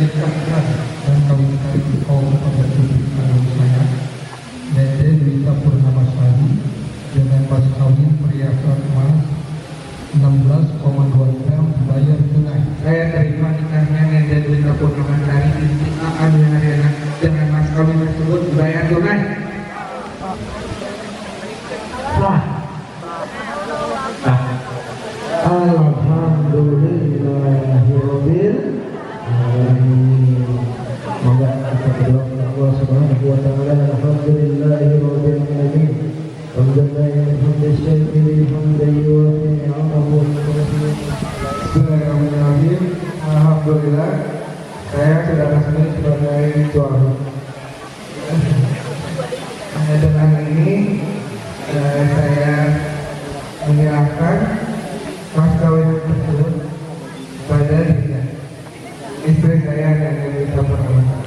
nikahkan dan kawinkan engkau kepada putri kandung saya, Dede Dwita Purnamasari, dengan mas kawin perhiasan emas 16,2 gram dibayar tunai. Saya terima nikahnya Nende Dwita Purnamasari binti A.A. Ariana dengan mas kawin tersebut dibayar tunai. Sah. Alhamdulillahirabbil alamin. Semoga kita berdoa kepada Allah Subhanahu wa taala. Alhamdulillahirabbil alamin. Bismillahirrahmanirrahim. Alhamdulillah, saya sudah resmi sebagai suami. Dengan ini saya menyerahkan mas kawin tersebut pada dia, istri saya yang bisa bernama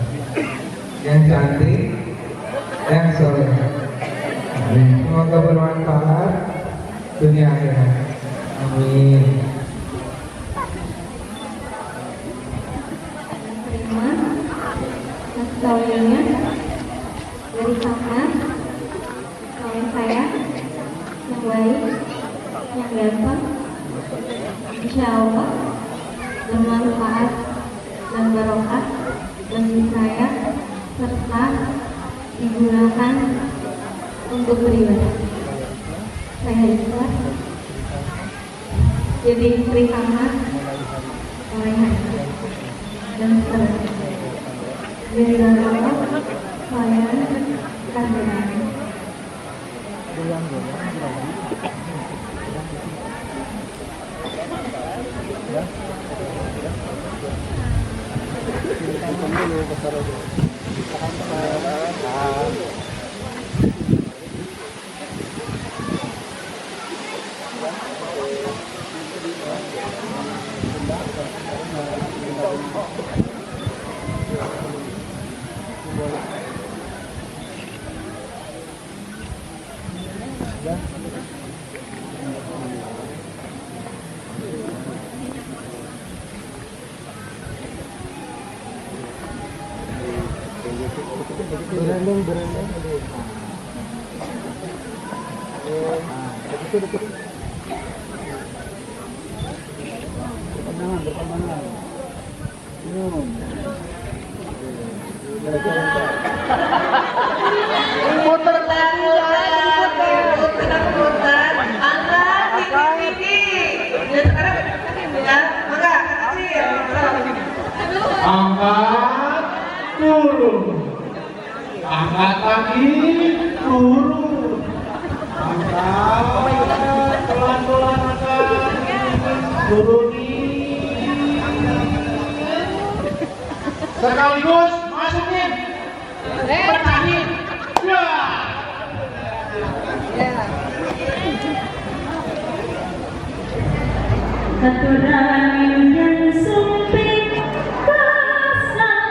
yang cantik, yang soleh. Semoga bermanfaat dunia akhirat. Amin. Terima mas kawinnya dari kakak kawin saya yang baik, yang ganteng, insya Allah bermanfaat dan barokah bagi saya serta digunakan untuk beribadah. Saya ikhlas jadi istri kakak soleha dan seterusnya. Dari Allah saya kandungan. Berendang. Berpandangan. Putar lagi putar angkat tinggi ya sekarang ya maka kecil Angkat, turun. Angkat lagi, turun. Angkat, pelan-pelan angkat, turuni. Sekaligus masukin, pecahin. Aturan yang sempit kesanai.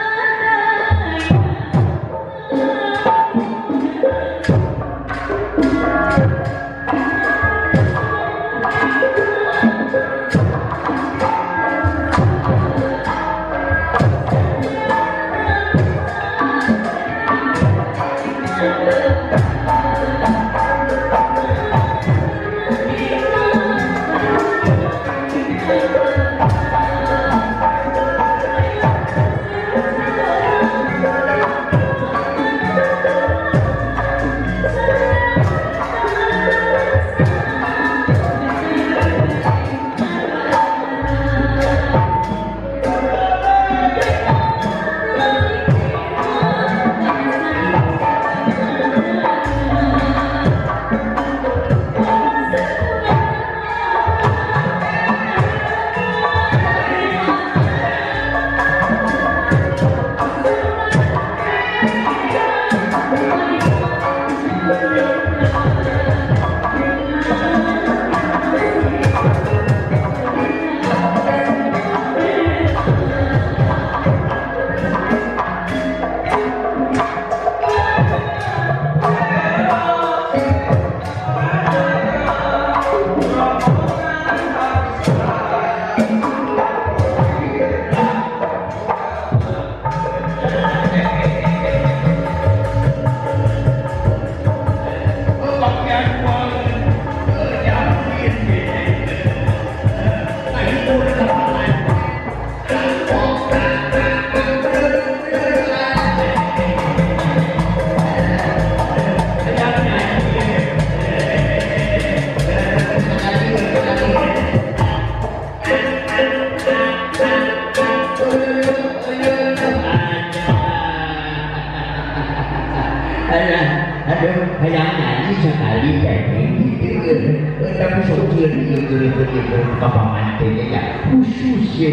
jangan sekali kayak gitu. Tapi soalnya gitu papamantennya ya khusus ya.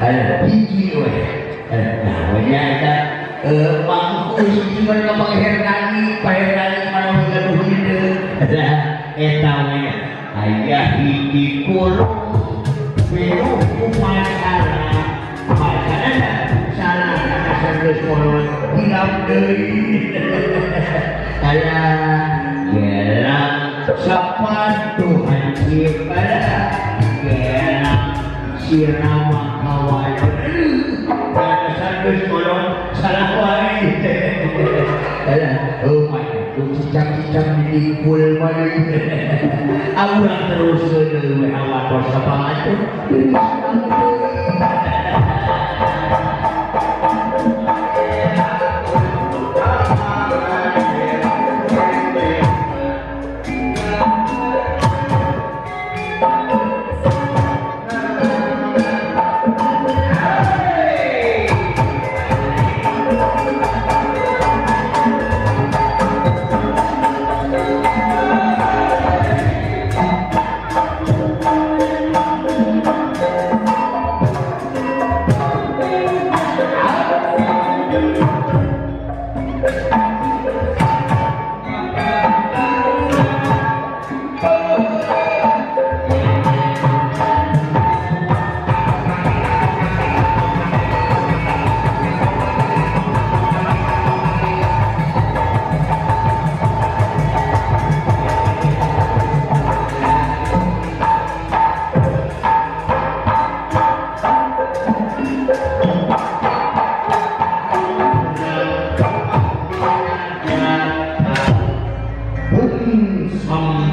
Ada biji namanya ada mangkus cuma kapal Hernani, Pak Hernani mana mengaduh ide. Ada etawanya ayah di kurung penuh masalah salah karena serius kolon hilang dari alah gelang sepatu hancur pada gelang sirama kawan karena serius kolon salah wae alah oh my cicak-cicak dipul balik awang terus dewe awak dosa banget Sama